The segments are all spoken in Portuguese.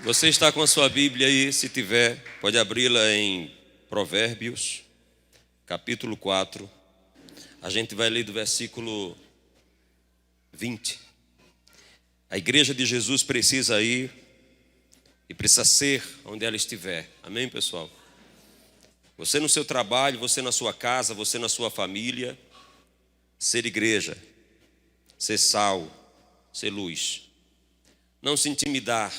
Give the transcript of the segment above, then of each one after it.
Você está com a sua Bíblia aí, se tiver, pode abri-la em Provérbios, capítulo 4. A gente vai ler do versículo 20. A igreja de Jesus precisa ir e precisa ser onde ela estiver. Amém, pessoal? Você no seu trabalho, você na sua casa, você na sua família, ser igreja, ser sal, ser luz. Não se intimidar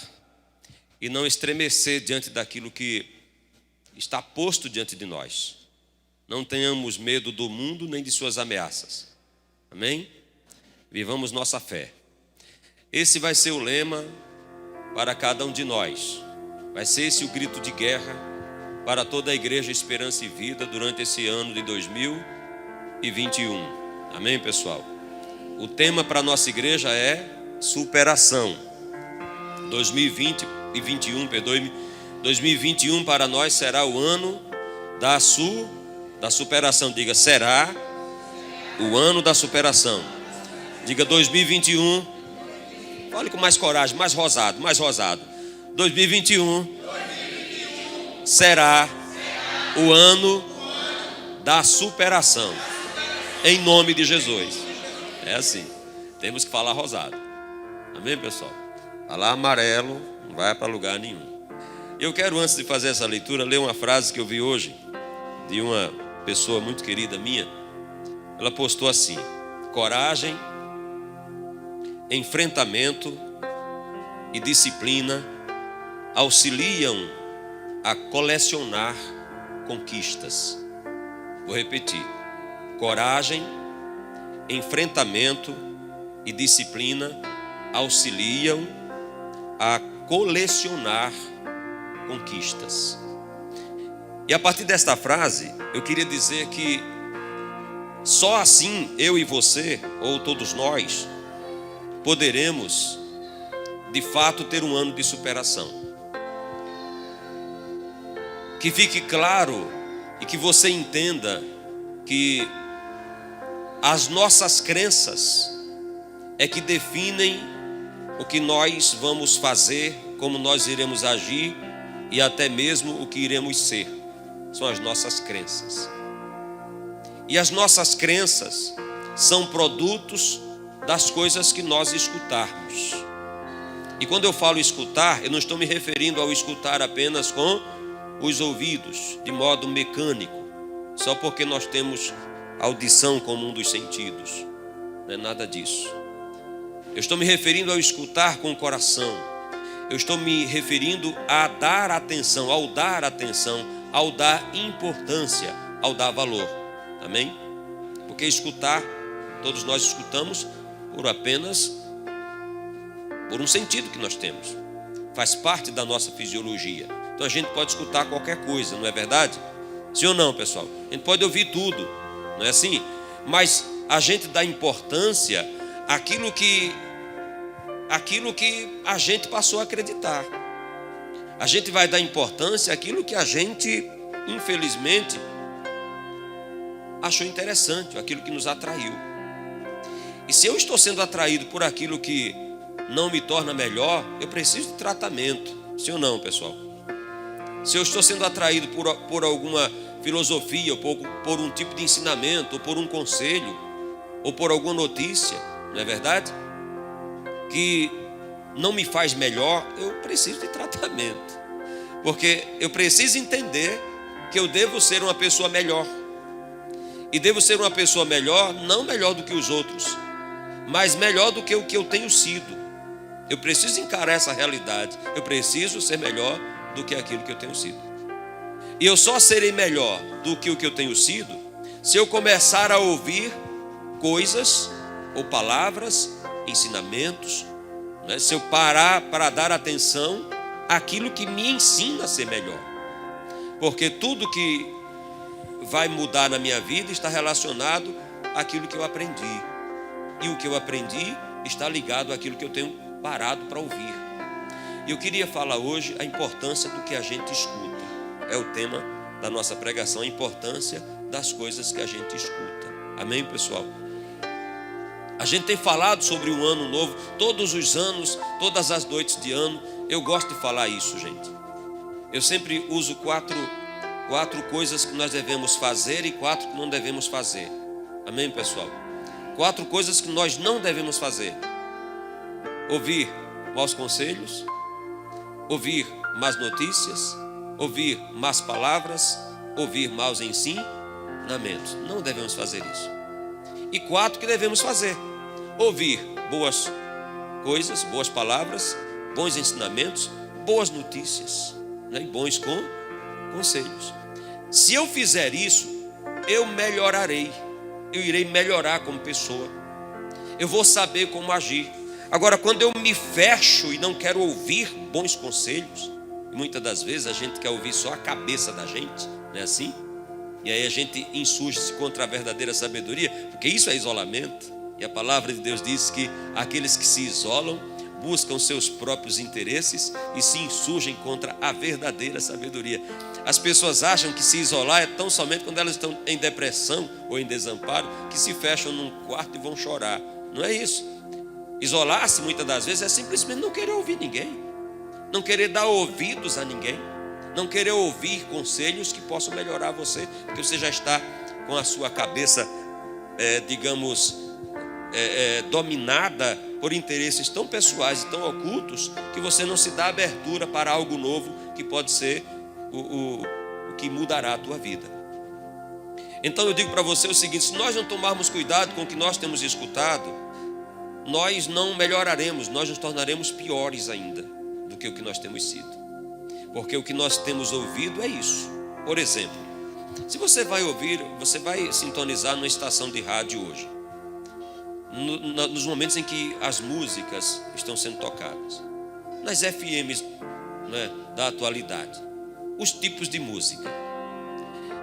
e não estremecer diante daquilo que está posto diante de nós. Não tenhamos medo do mundo nem de suas ameaças. Amém? Vivamos nossa fé. Esse vai ser o lema para cada um de nós. Vai ser esse o grito de guerra para toda a igreja Esperança e Vida durante esse ano de 2021. Amém, pessoal? O tema para a nossa igreja é superação. 2021 para nós será o ano da superação. Diga, será o ano da superação. Diga 2021. Fale com mais coragem, mais rosado. 2021 será o ano da superação. Em nome de Jesus. É assim. Temos que falar rosado. Amém, pessoal? Falar amarelo não vai para lugar nenhum. Eu quero, antes de fazer essa leitura, ler uma frase que eu vi hoje de uma pessoa muito querida minha. Ela postou assim: coragem, enfrentamento e disciplina auxiliam a colecionar conquistas. Vou repetir: coragem, enfrentamento e disciplina auxiliam a colecionar conquistas. E a partir desta frase, eu queria dizer que só assim eu e você, ou todos nós, poderemos de fato ter um ano de superação. Que fique claro e que você entenda que as nossas crenças é que definem o que nós vamos fazer, como nós iremos agir e até mesmo o que iremos ser. São as nossas crenças. E as nossas crenças são produtos das coisas que nós escutarmos. E quando eu falo escutar, eu não estou me referindo ao escutar apenas com os ouvidos, de modo mecânico, só porque nós temos audição como um dos sentidos. Não é nada disso. Eu estou me referindo ao escutar com o coração. Eu estou me referindo a dar atenção, ao dar importância, ao dar valor. Amém? Porque escutar, todos nós escutamos por um sentido que nós temos. Faz parte da nossa fisiologia. Então a gente pode escutar qualquer coisa, não é verdade? Sim ou não, pessoal? A gente pode ouvir tudo, não é assim? Mas a gente dá importância àquilo que a gente passou a acreditar. A gente vai dar importância àquilo que a gente, infelizmente, achou interessante, aquilo que nos atraiu. E se eu estou sendo atraído por aquilo que não me torna melhor, eu preciso de tratamento. Sim ou não, pessoal? Se eu estou sendo atraído por alguma filosofia, ou por um tipo de ensinamento, ou por um conselho, ou por alguma notícia, não é verdade? Que não me faz melhor, eu preciso de tratamento. Porque eu preciso entender que eu devo ser uma pessoa melhor. E devo ser uma pessoa melhor, não melhor do que os outros, mas melhor do que o que eu tenho sido. Eu preciso encarar essa realidade. Eu preciso ser melhor do que aquilo que eu tenho sido. E eu só serei melhor do que o que eu tenho sido se eu começar a ouvir coisas ou palavras, ensinamentos, né? Se eu parar para dar atenção àquilo que me ensina a ser melhor. Porque tudo que vai mudar na minha vida está relacionado àquilo que eu aprendi. E o que eu aprendi está ligado àquilo que eu tenho parado para ouvir. E eu queria falar hoje a importância do que a gente escuta. É o tema da nossa pregação, a importância das coisas que a gente escuta. Amém, pessoal? A gente tem falado sobre o ano novo, todos os anos, todas as noites de ano, Eu gosto de falar isso, gente. Eu sempre uso quatro coisas que nós devemos fazer e 4 que não devemos fazer. Amém, pessoal? 4 coisas que nós não devemos fazer: ouvir maus conselhos, ouvir más notícias, ouvir más palavras, ouvir maus ensinamentos. Não devemos fazer isso. E 4 que devemos fazer: ouvir boas coisas, boas palavras, bons ensinamentos, boas notícias, né? E bons conselhos. Se eu fizer isso, eu melhorarei. Eu irei melhorar como pessoa. Eu vou saber como agir. Agora, quando eu me fecho e não quero ouvir bons conselhos, muitas das vezes a gente quer ouvir só a cabeça da gente, não é assim? E aí a gente insurge-se contra a verdadeira sabedoria, porque isso é isolamento. E a palavra de Deus diz que aqueles que se isolam buscam seus próprios interesses e se insurgem contra a verdadeira sabedoria. As pessoas acham que se isolar é tão somente quando elas estão em depressão ou em desamparo, que se fecham num quarto e vão chorar. Não é isso. Isolar-se muitas das vezes é simplesmente não querer ouvir ninguém, não querer dar ouvidos a ninguém, não querer ouvir conselhos que possam melhorar você, porque você já está com a sua cabeça, dominada por interesses tão pessoais e tão ocultos, que você não se dá abertura para algo novo que pode ser o que mudará a tua vida. Então eu digo para você o seguinte: se nós não tomarmos cuidado com o que nós temos escutado, nós não melhoraremos, nós nos tornaremos piores ainda do que o que nós temos sido, porque o que nós temos ouvido é isso. Por exemplo, se você vai sintonizar numa estação de rádio hoje, nos momentos em que as músicas estão sendo tocadas, nas FMs, né, da atualidade, os tipos de música,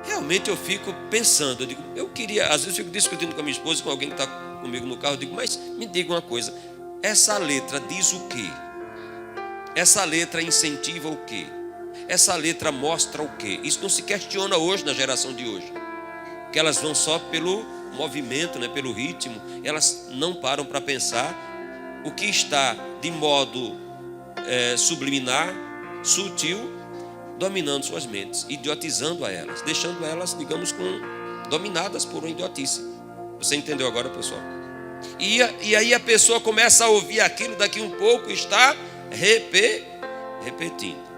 realmente eu fico pensando, às vezes eu fico discutindo com a minha esposa, com alguém que está comigo no carro, eu digo: mas me diga uma coisa, essa letra diz o quê? Essa letra incentiva o quê? Essa letra mostra o quê? Isso não se questiona hoje na geração de hoje, porque elas vão só pelo movimento, né, pelo ritmo. Elas não param para pensar o que está de modo subliminar, sutil, dominando suas mentes, idiotizando a elas, deixando elas, digamos, dominadas por uma idiotice. Você entendeu agora, pessoal? E aí a pessoa começa a ouvir aquilo, daqui um pouco está repetindo.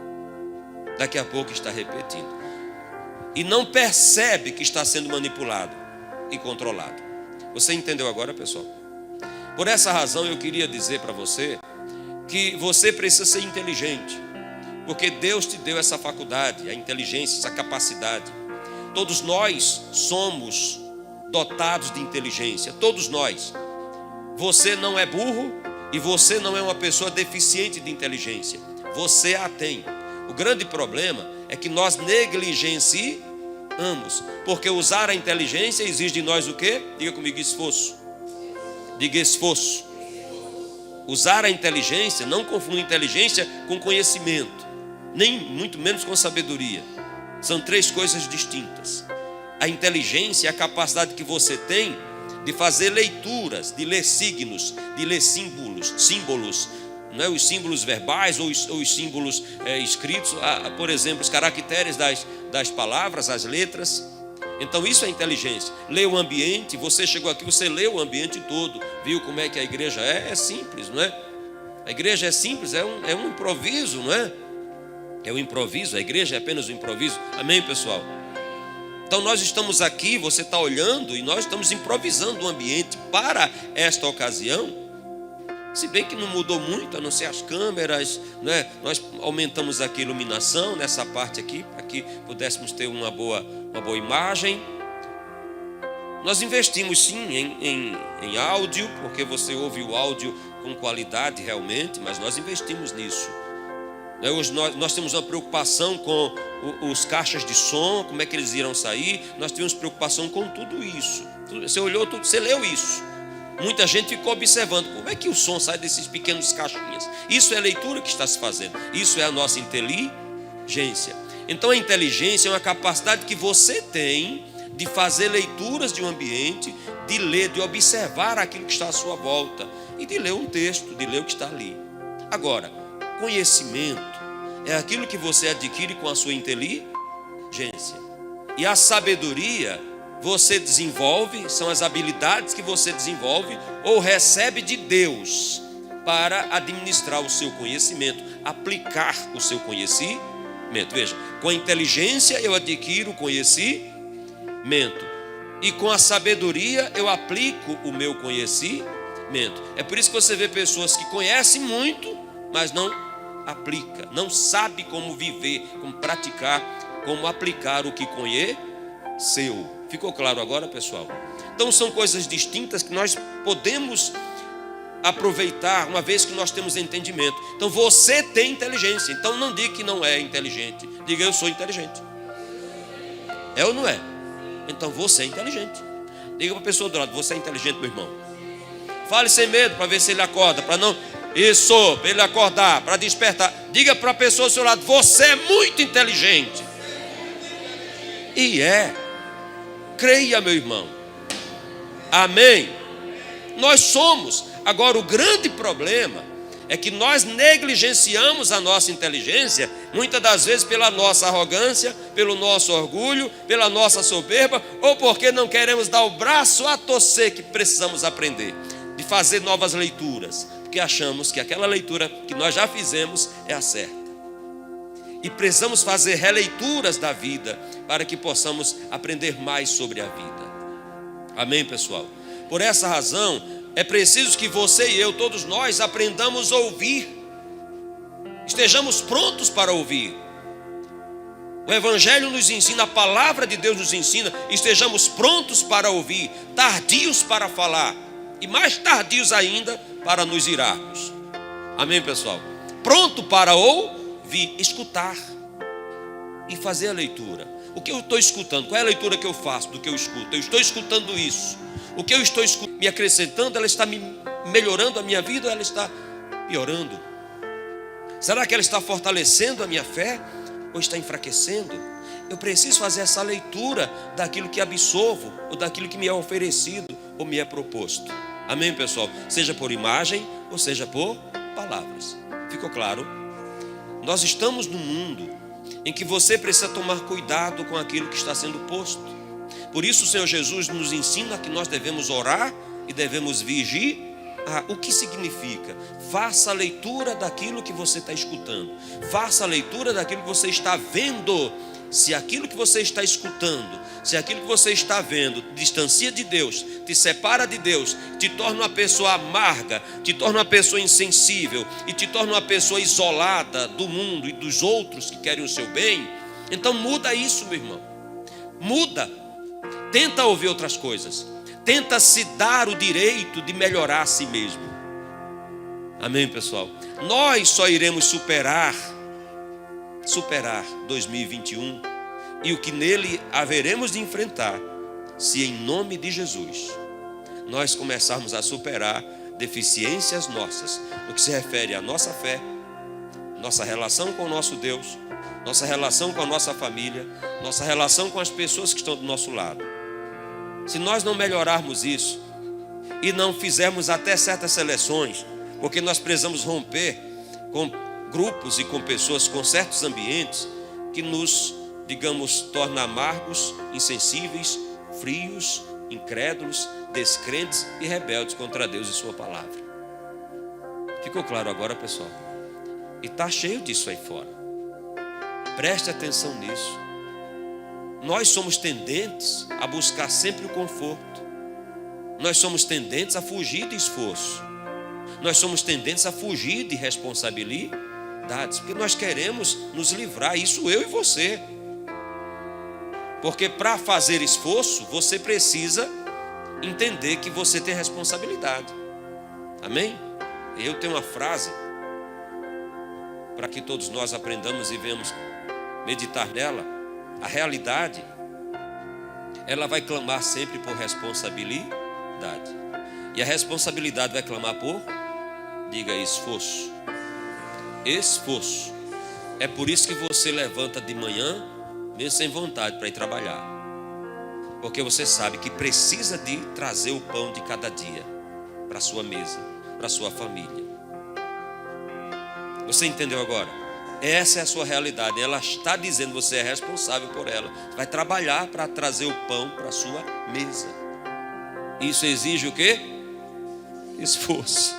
Daqui a pouco está repetindo. E não percebe que está sendo manipulado e controlado. Você entendeu agora, pessoal? Por essa razão eu queria dizer para você que você precisa ser inteligente, porque Deus te deu essa faculdade, a inteligência, essa capacidade. Todos nós somos dotados de inteligência, todos nós. Você não é burro e você não é uma pessoa deficiente de inteligência, você a tem. O grande problema é que nós negligenciamos, porque usar a inteligência exige de nós o quê? Diga comigo: esforço. Diga: esforço. Usar a inteligência, não confunda inteligência com conhecimento, nem muito menos com sabedoria. São 3 coisas distintas. A inteligência é a capacidade que você tem de fazer leituras, de ler signos, de ler símbolos, não é? Os símbolos verbais ou os símbolos escritos, por exemplo, os caracteres das palavras, as letras. Então isso é inteligência. Ler o ambiente. Você chegou aqui, você leu o ambiente todo, viu como é que a igreja é simples, não é? A igreja é simples, é um improviso, não é? É um improviso, a igreja é apenas um improviso. Amém, pessoal? Então nós estamos aqui, você está olhando, e nós estamos improvisando o ambiente para esta ocasião. Se bem que não mudou muito, a não ser as câmeras, né? Nós aumentamos aqui a iluminação nessa parte aqui, para que pudéssemos ter uma boa imagem. Nós investimos sim em áudio, porque você ouve o áudio com qualidade realmente, mas nós investimos nisso. Hoje nós temos uma preocupação com os caixas de som, como é que eles irão sair. Nós tivemos preocupação com tudo isso. Você olhou tudo, você leu isso. Muita gente ficou observando como é que o som sai desses pequenos caixinhas. Isso é a leitura que está se fazendo. Isso é a nossa inteligência. Então a inteligência é uma capacidade que você tem de fazer leituras de um ambiente, de ler, de observar aquilo que está à sua volta e de ler um texto, de ler o que está ali. Agora, conhecimento é aquilo que você adquire com a sua inteligência. E a sabedoria você desenvolve, são as habilidades que você desenvolve ou recebe de Deus para administrar o seu conhecimento, aplicar o seu conhecimento. Veja, com a inteligência eu adquiro o conhecimento e com a sabedoria eu aplico o meu conhecimento. É por isso que você vê pessoas que conhecem muito, mas não aplica, não sabe como viver, como praticar, como aplicar o que conheceu. Ficou claro agora, pessoal? Então são coisas distintas que nós podemos aproveitar uma vez que nós temos entendimento. Então você tem inteligência, então não diga que não é inteligente, diga eu sou inteligente. É ou não é? Então você é inteligente. Diga para a pessoa do lado, você é inteligente, meu irmão. Fale sem medo para ver se ele acorda, para não... Isso, para ele acordar, para despertar. Diga para a pessoa do seu lado, você é muito inteligente. E é. Creia, meu irmão. Amém. Nós somos. Agora, o grande problema é que nós negligenciamos a nossa inteligência, muitas das vezes pela nossa arrogância, pelo nosso orgulho, pela nossa soberba, ou porque não queremos dar o braço a torcer que precisamos aprender, de fazer novas leituras, porque achamos que aquela leitura que nós já fizemos é a certa. E precisamos fazer releituras da vida para que possamos aprender mais sobre a vida. Amém, pessoal? Por essa razão, é preciso que você e eu, todos nós, aprendamos a ouvir. Estejamos prontos para ouvir. O Evangelho nos ensina, a palavra de Deus nos ensina, estejamos prontos para ouvir, tardios para falar, e mais tardios ainda para nos irarmos. Amém, pessoal? Pronto para ouvir, escutar e fazer a leitura. O que eu estou escutando? Qual é a leitura que eu faço do que eu escuto? Eu estou escutando isso. O que eu estou escutando, me acrescentando, ela está me melhorando a minha vida ou ela está piorando? Será que ela está fortalecendo a minha fé ou está enfraquecendo? Eu preciso fazer essa leitura daquilo que absorvo ou daquilo que me é oferecido ou me é proposto. Amém, pessoal? Seja por imagem ou seja por palavras. Ficou claro? Nós estamos num mundo em que você precisa tomar cuidado com aquilo que está sendo posto. Por isso o Senhor Jesus nos ensina que nós devemos orar e devemos vigiar. O que significa? Faça a leitura daquilo que você está escutando. Faça a leitura daquilo que você está vendo. Se aquilo que você está escutando, se aquilo que você está vendo distancia de Deus, te separa de Deus, te torna uma pessoa amarga, te torna uma pessoa insensível e te torna uma pessoa isolada do mundo e dos outros que querem o seu bem, então muda isso, meu irmão. Muda. Tenta ouvir outras coisas. Tenta se dar o direito de melhorar a si mesmo. Amém, pessoal? Nós só iremos superar 2021 e o que nele haveremos de enfrentar, se em nome de Jesus nós começarmos a superar deficiências nossas, no que se refere à nossa fé, nossa relação com o nosso Deus, nossa relação com a nossa família, nossa relação com as pessoas que estão do nosso lado. Se nós não melhorarmos isso e não fizermos até certas seleções, porque nós precisamos romper com grupos e com pessoas, com certos ambientes que nos, digamos, torna amargos, insensíveis, frios, incrédulos, descrentes e rebeldes contra Deus e sua palavra. Ficou claro agora, pessoal? E está cheio disso aí fora. Preste atenção nisso. Nós somos tendentes a buscar sempre o conforto. Nós somos tendentes a fugir de esforço. Nós somos tendentes a fugir de responsabilidades, porque nós queremos nos livrar, isso eu e você. Porque para fazer esforço, você precisa entender que você tem responsabilidade. Amém? Eu tenho uma frase para que todos nós aprendamos e venhamos meditar nela. A realidade, ela vai clamar sempre por responsabilidade. E a responsabilidade vai clamar por, diga, esforço. Esforço. É por isso que você levanta de manhã, mesmo sem vontade, para ir trabalhar. Porque você sabe que precisa de trazer o pão de cada dia para a sua mesa, para a sua família. Você entendeu agora? Essa é a sua realidade. Ela está dizendo, você é responsável por ela. Você vai trabalhar para trazer o pão para a sua mesa. Isso exige o quê? Esforço.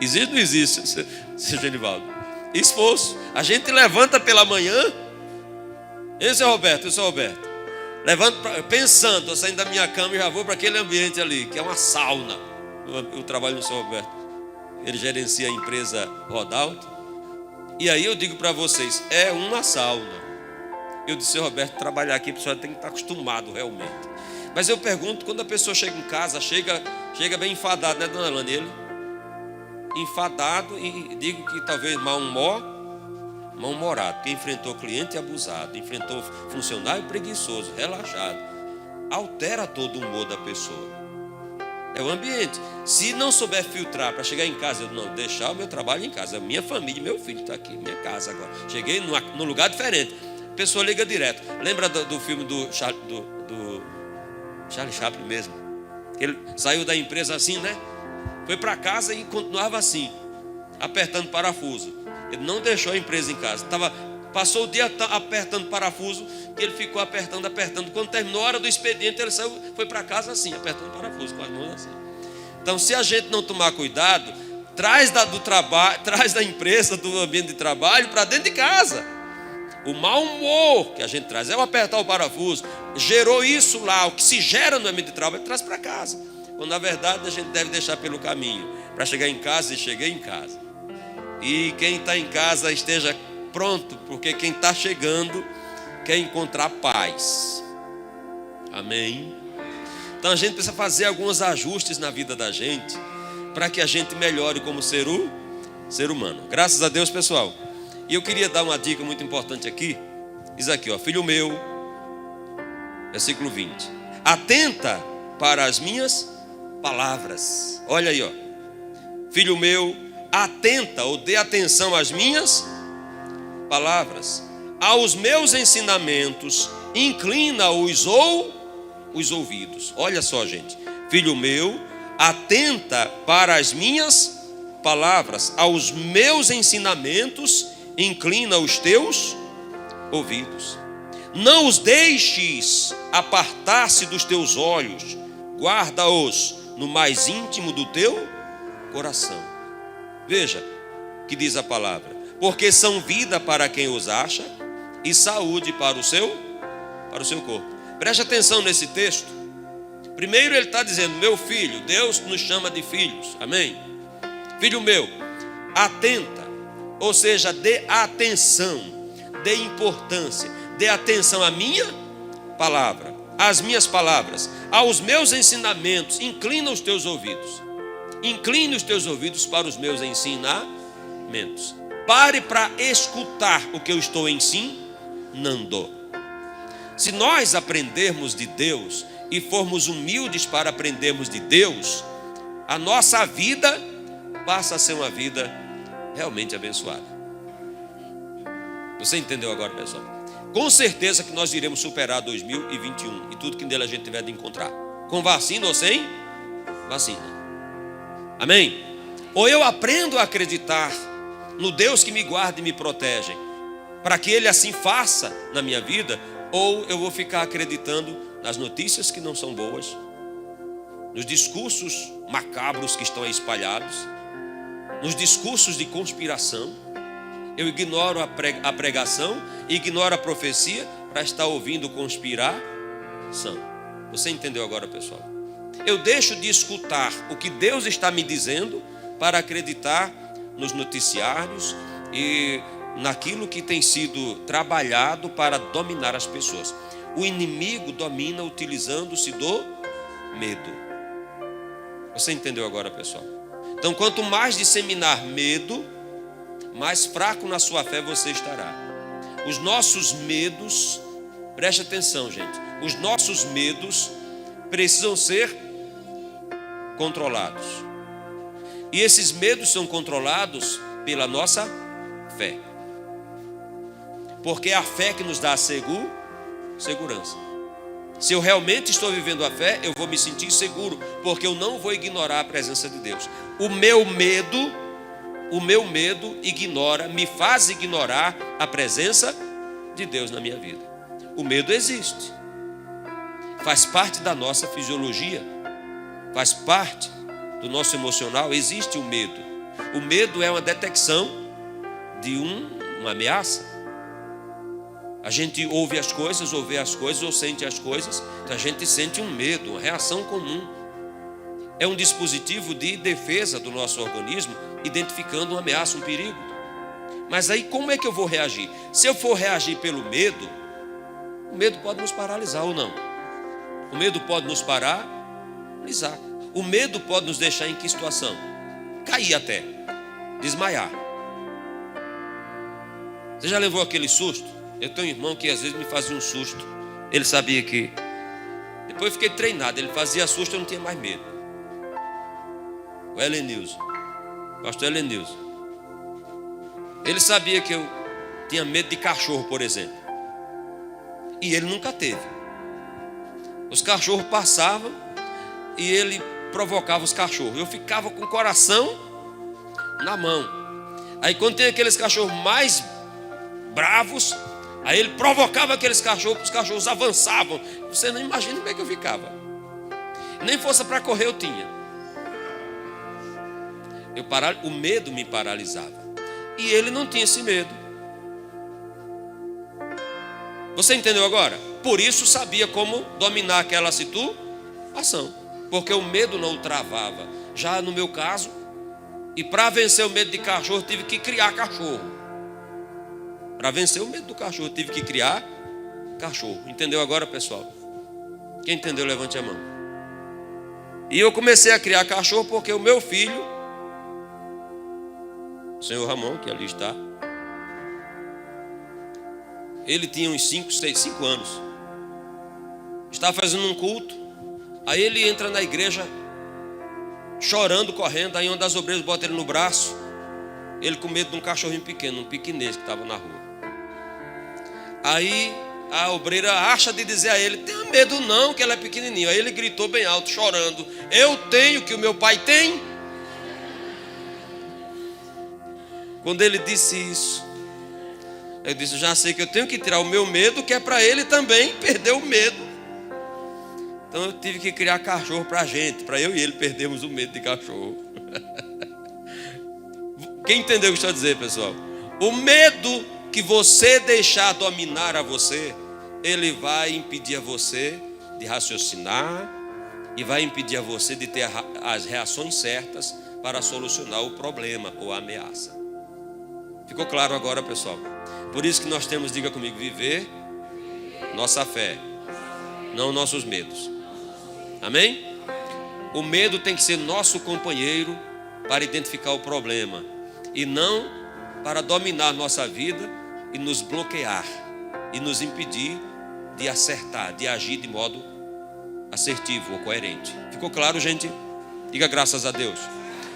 Existe ou não existe, seu Genivaldo? Esforço. A gente levanta pela manhã. Esse é o Roberto, levanto pensando, estou saindo da minha cama e já vou para aquele ambiente ali, que é uma sauna. Eu trabalho no seu Roberto. Ele gerencia a empresa Rodalto. E aí eu digo para vocês, é uma sauna. Eu disse, seu Roberto, trabalhar aqui, a pessoa tem que estar acostumado realmente. Mas eu pergunto, quando a pessoa chega em casa, chega bem enfadado, né, dona Elane? Ele enfadado, e digo que talvez mal-humorado, porque enfrentou cliente abusado, enfrentou funcionário preguiçoso, relaxado. Altera todo o humor da pessoa. É o ambiente. Se não souber filtrar para chegar em casa, eu não deixar o meu trabalho em casa. Minha família, meu filho está aqui, minha casa agora. Cheguei num lugar diferente. A pessoa liga direto. Lembra do filme do Charlie Chaplin mesmo? Ele saiu da empresa assim, né? Foi para casa e continuava assim, apertando parafuso. Ele não deixou a empresa em casa. Passou o dia apertando parafuso, que ele ficou apertando. Quando terminou a hora do expediente, ele saiu, foi para casa assim, apertando parafuso, com as mãos assim. Então, se a gente não tomar cuidado, traz da empresa, do ambiente de trabalho, para dentro de casa. O mau humor que a gente traz é o apertar o parafuso. Gerou isso lá, o que se gera no ambiente de trabalho, traz para casa. Quando na verdade a gente deve deixar pelo caminho, para chegar em casa e cheguei em casa. E quem está em casa esteja pronto, porque quem está chegando quer encontrar paz. Amém? Então a gente precisa fazer alguns ajustes na vida da gente, para que a gente melhore como ser humano. Graças a Deus, pessoal. E eu queria dar uma dica muito importante aqui. Diz aqui, ó, filho meu, versículo 20. Atenta para as minhas palavras. Olha aí, ó. Filho meu, atenta ou dê atenção às minhas palavras. Aos meus ensinamentos, inclina os ouvidos. Olha só, gente. Filho meu, atenta para as minhas palavras. Aos meus ensinamentos, inclina os teus ouvidos. Não os deixes apartar-se dos teus olhos. Guarda-os no mais íntimo do teu coração. Veja o que diz a palavra. Porque são vida para quem os acha e saúde para o seu corpo. Preste atenção nesse texto. Primeiro ele está dizendo, meu filho, Deus nos chama de filhos, amém? Filho meu, atenta, ou seja, dê atenção, dê importância, dê atenção à minha palavra, às minhas palavras, aos meus ensinamentos, inclina os teus ouvidos. Incline os teus ouvidos para os meus ensinamentos. Pare para escutar o que eu estou ensinando. Se nós aprendermos de Deus e formos humildes para aprendermos de Deus, a nossa vida passa a ser uma vida realmente abençoada. Você entendeu agora, pessoal? Com certeza que nós iremos superar 2021 e tudo que nele a gente tiver de encontrar. Com vacina ou sem vacina. Amém? Ou eu aprendo a acreditar no Deus que me guarda e me protege, para que Ele assim faça na minha vida, ou eu vou ficar acreditando nas notícias que não são boas, nos discursos macabros que estão aí espalhados, nos discursos de conspiração. Eu ignoro a pregação, ignoro a profecia para estar ouvindo conspiração. Você entendeu agora, pessoal? Eu deixo de escutar o que Deus está me dizendo para acreditar nos noticiários e naquilo que tem sido trabalhado para dominar as pessoas. O inimigo domina utilizando-se do medo. Você entendeu agora, pessoal? Então, quanto mais disseminar medo, mais fraco na sua fé você estará. Os nossos medos, preste atenção, gente, os nossos medos precisam ser controlados. E esses medos são controlados pela nossa fé. Porque é a fé que nos dá a segurança. Se eu realmente estou vivendo a fé, eu vou me sentir seguro, porque eu não vou ignorar a presença de Deus. O meu medo o meu medo me faz ignorar a presença de Deus na minha vida. O medo existe. Faz parte da nossa fisiologia. Faz parte do nosso emocional. Existe o medo. O medo é uma detecção de uma ameaça. A gente ouve as coisas, ou vê as coisas, ou sente as coisas. Então a gente sente um medo, uma reação comum. É um dispositivo de defesa do nosso organismo, identificando uma ameaça, um perigo. Mas aí como é que eu vou reagir? Se eu for reagir pelo medo, o medo pode nos paralisar ou não. O medo pode nos paralisar. O medo pode nos deixar em que situação? Cair até, desmaiar. Você já levou aquele susto? Eu tenho um irmão que às vezes me fazia um susto. Ele sabia que... Depois eu fiquei treinado. Ele fazia susto, eu não tinha mais medo. O Helenilson, pastor Helenilson. Ele sabia que eu tinha medo de cachorro, por exemplo. E ele nunca teve. Os cachorros passavam e ele provocava os cachorros. Eu ficava com o coração na mão. Aí quando tem aqueles cachorros mais bravos, aí ele provocava aqueles cachorros, os cachorros avançavam. Você não imagina como é que eu ficava. Nem força para correr eu tinha. O medo me paralisava. E ele não tinha esse medo. Você entendeu agora? Por isso sabia como dominar aquela situação. Porque o medo não o travava. Já no meu caso, e para vencer o medo de cachorro, tive que criar cachorro. Para vencer o medo do cachorro, tive que criar cachorro. Entendeu agora, pessoal? Quem entendeu, levante a mão. E eu comecei a criar cachorro porque o meu filho, o senhor Ramon, que ali está, ele tinha uns 5 anos. Estava fazendo um culto. Aí ele entra na igreja chorando, correndo. Aí uma das obreiras bota ele no braço. Ele com medo de um cachorrinho pequeno, um piquinês que estava na rua. Aí a obreira acha de dizer a ele: tenha medo não, que ela é pequenininho. Aí ele gritou bem alto, chorando: eu tenho o que o meu pai tem. Quando ele disse isso, eu disse: já sei que eu tenho que tirar o meu medo, que é para ele também perder o medo. Então eu tive que criar cachorro para a gente, para eu e ele perdermos o medo de cachorro. Quem entendeu o que estou a dizer, pessoal? O medo que você deixar dominar a você, ele vai impedir a você de raciocinar e vai impedir a você de ter as reações certas para solucionar o problema ou a ameaça. Ficou claro agora, pessoal? Por isso que nós temos, diga comigo, viver nossa fé, não nossos medos. Amém? O medo tem que ser nosso companheiro para identificar o problema e não para dominar nossa vida e nos bloquear e nos impedir de acertar, de agir de modo assertivo ou coerente. Ficou claro, gente? Diga graças a Deus.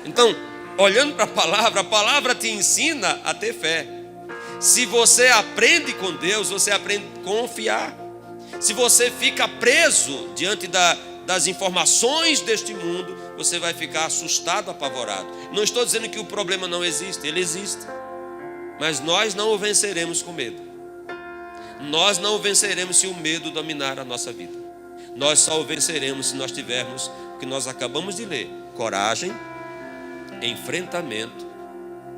Então, olhando para a palavra te ensina a ter fé. Se você aprende com Deus, você aprende a confiar. Se você fica preso diante das informações deste mundo, você vai ficar assustado, apavorado. Não estou dizendo que o problema não existe, ele existe. Mas nós não o venceremos com medo. Nós não o venceremos se o medo dominar a nossa vida. Nós só o venceremos se nós tivermos o que nós acabamos de ler: coragem, enfrentamento,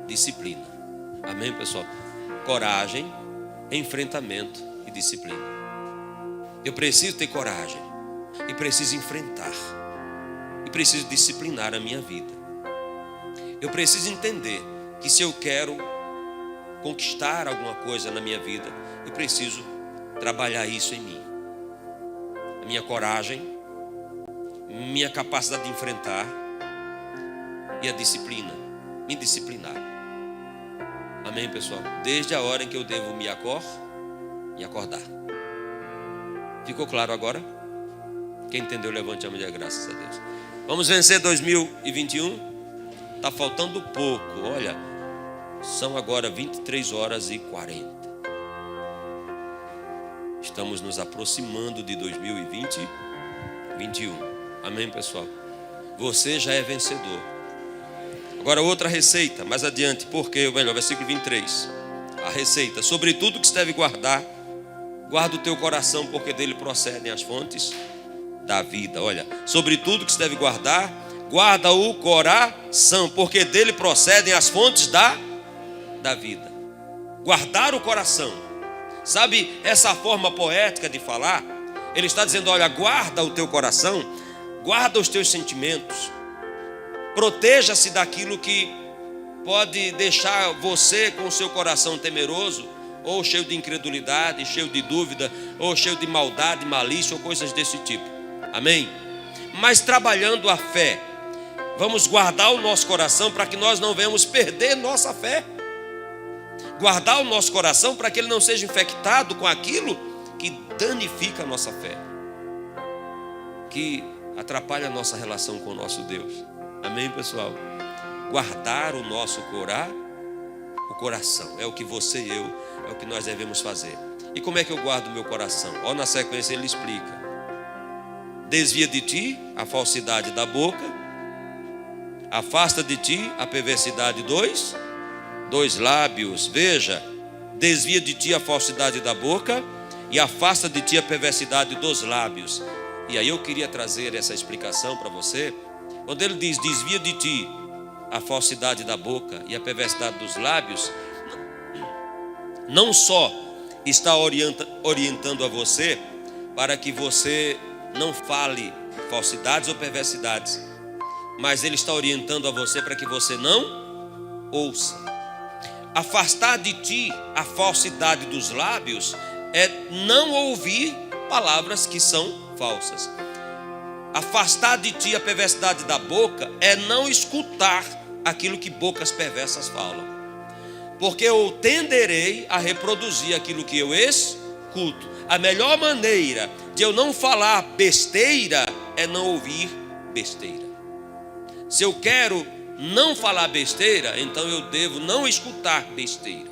disciplina. Amém, pessoal? Coragem, enfrentamento e disciplina. Eu preciso ter coragem e preciso enfrentar e preciso disciplinar a minha vida. Eu preciso entender que se eu quero conquistar alguma coisa na minha vida, eu preciso trabalhar isso em mim. A minha coragem, minha capacidade de enfrentar e a disciplina, me disciplinar. Amém, pessoal? Desde a hora em que eu devo me acordar. Ficou claro agora? Quem entendeu, levante a mão e diga graças a Deus. Vamos vencer 2021? Está faltando pouco, olha. São agora 23h40. Estamos nos aproximando de 2021. Amém, pessoal? Você já é vencedor. Agora outra receita, mais adiante, porque, melhor, versículo 23. A receita: sobre tudo que se deve guardar, guarda o teu coração, porque dele procedem as fontes da vida. Olha, sobre tudo que se deve guardar, guarda o coração, porque dele procedem as fontes da vida. Guardar o coração. Sabe essa forma poética de falar? Ele está dizendo: olha, guarda o teu coração, guarda os teus sentimentos, proteja-se daquilo que pode deixar você com o seu coração temeroso, ou cheio de incredulidade, cheio de dúvida, ou cheio de maldade, malícia, ou coisas desse tipo. Amém? Mas trabalhando a fé, vamos guardar o nosso coração para que nós não venhamos perder nossa fé. Guardar o nosso coração para que ele não seja infectado com aquilo que danifica a nossa fé, que atrapalha a nossa relação com o nosso Deus. Amém, pessoal? Guardar o nosso coração é o que você e eu, é o que nós devemos fazer. E como é que eu guardo o meu coração? Ó, na sequência ele explica: desvia de ti a falsidade da boca, afasta de ti a perversidade dos lábios. Veja, desvia de ti a falsidade da boca e afasta de ti a perversidade dos lábios. E aí eu queria trazer essa explicação para você. Quando ele diz desvia de ti a falsidade da boca e a perversidade dos lábios, não só está orientando a você para que você não fale falsidades ou perversidades, mas ele está orientando a você para que você não ouça. Afastar de ti a falsidade dos lábios é não ouvir palavras que são falsas. Afastar de ti a perversidade da boca é não escutar aquilo que bocas perversas falam, porque eu tenderei a reproduzir aquilo que eu escuto. A melhor maneira de eu não falar besteira é não ouvir besteira. Se eu quero não falar besteira, então eu devo não escutar besteira.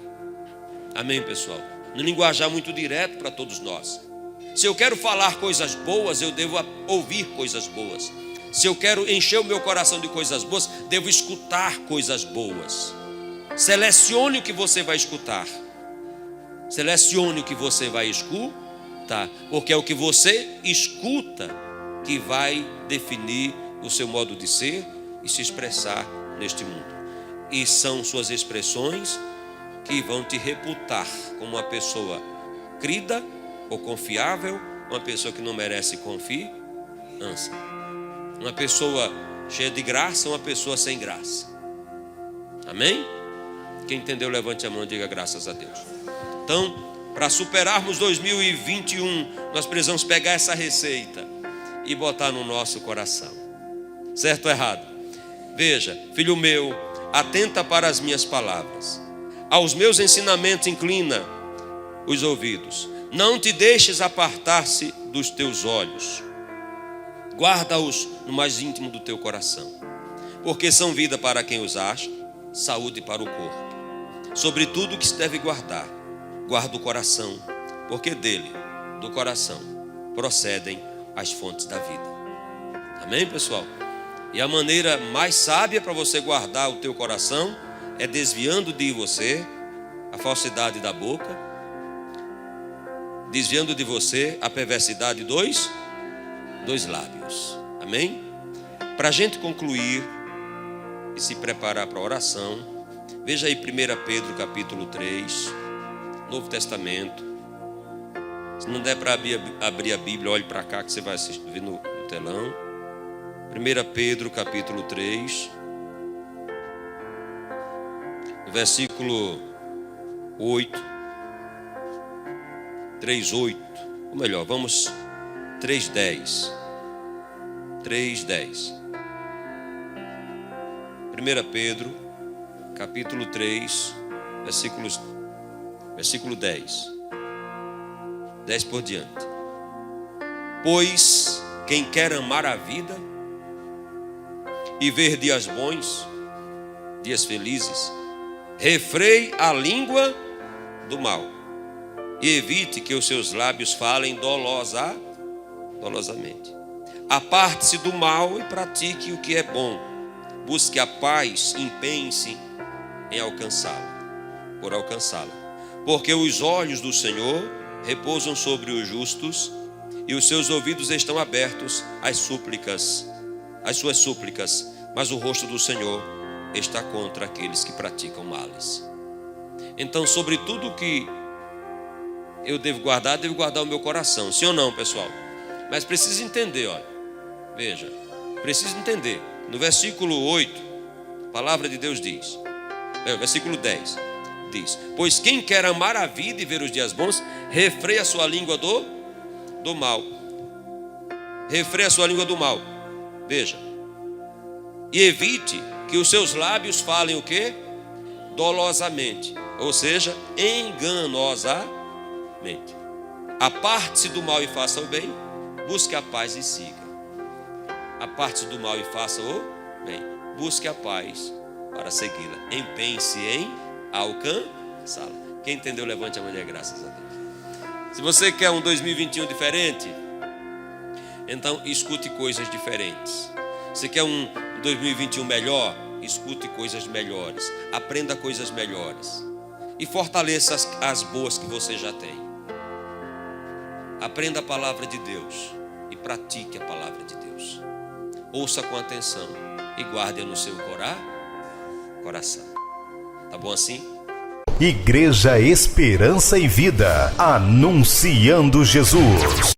Amém, pessoal? No linguajar muito direto para todos nós. Se eu quero falar coisas boas, eu devo ouvir coisas boas. Se eu quero encher o meu coração de coisas boas, devo escutar coisas boas. Selecione o que você vai escutar. Selecione o que você vai escutar, porque é o que você escuta que vai definir o seu modo de ser e se expressar neste mundo. E são suas expressões que vão te reputar como uma pessoa crida ou confiável, uma pessoa que não merece confiança, uma pessoa cheia de graça, uma pessoa sem graça. Amém? Quem entendeu, levante a mão e diga graças a Deus. Então, para superarmos 2021, nós precisamos pegar essa receita e botar no nosso coração. Certo ou errado? Veja, filho meu, atenta para as minhas palavras, aos meus ensinamentos inclina os ouvidos. Não te deixes apartar-se dos teus olhos. Guarda-os no mais íntimo do teu coração, porque são vida para quem os acha, saúde para o corpo. Sobre tudo que se deve guardar, guarda o coração, porque dele, do coração, procedem as fontes da vida. Amém, pessoal? E a maneira mais sábia para você guardar o teu coração é desviando de você a falsidade da boca, desviando de você a perversidade dos lábios. Amém? Para a gente concluir e se preparar para a oração, veja aí 1 Pedro capítulo 3, Novo Testamento. Se não der para abrir a Bíblia, olhe para cá que você vai ver no telão. 1 Pedro capítulo 3, versículo 8, 3:8, ou melhor, vamos 3:10. 3:10. 1 Pedro capítulo 3, versículo 10. 10 por diante. Pois quem quer amar a vida e ver dias bons, dias felizes, refreie a língua do mal e evite que os seus lábios falem dolosamente. Aparte-se do mal e pratique o que é bom. busque a paz, empenhe-se em alcançá-la, porque os olhos do Senhor repousam sobre os justos e os seus ouvidos estão abertos às suas súplicas, mas o rosto do Senhor está contra aqueles que praticam males. Então, sobre tudo que eu devo guardar o meu coração, sim ou não, pessoal? Mas precisa entender, olha, veja, precisa entender. No versículo 8, a palavra de Deus diz, versículo 10, diz: pois quem quer amar a vida e ver os dias bons, refreia a sua língua do mal. Refreia a sua língua do mal. Veja. E evite que os seus lábios falem o quê? Dolosamente. Ou seja, enganosamente. Aparte-se do mal e faça o bem. Busque a paz e siga. Aparte-se do mal e faça o bem. Busque a paz para segui-la. Empenhe-se em alcançá-la. Quem entendeu, levante a mão e dê graças a Deus. Se você quer um 2021 diferente, então escute coisas diferentes. Se quer um 2021 melhor, escute coisas melhores. Aprenda coisas melhores. E fortaleça as boas que você já tem. Aprenda a palavra de Deus e pratique a palavra de Deus. Ouça com atenção e guarde-a no seu coração. Tá bom assim? Igreja Esperança e Vida, anunciando Jesus.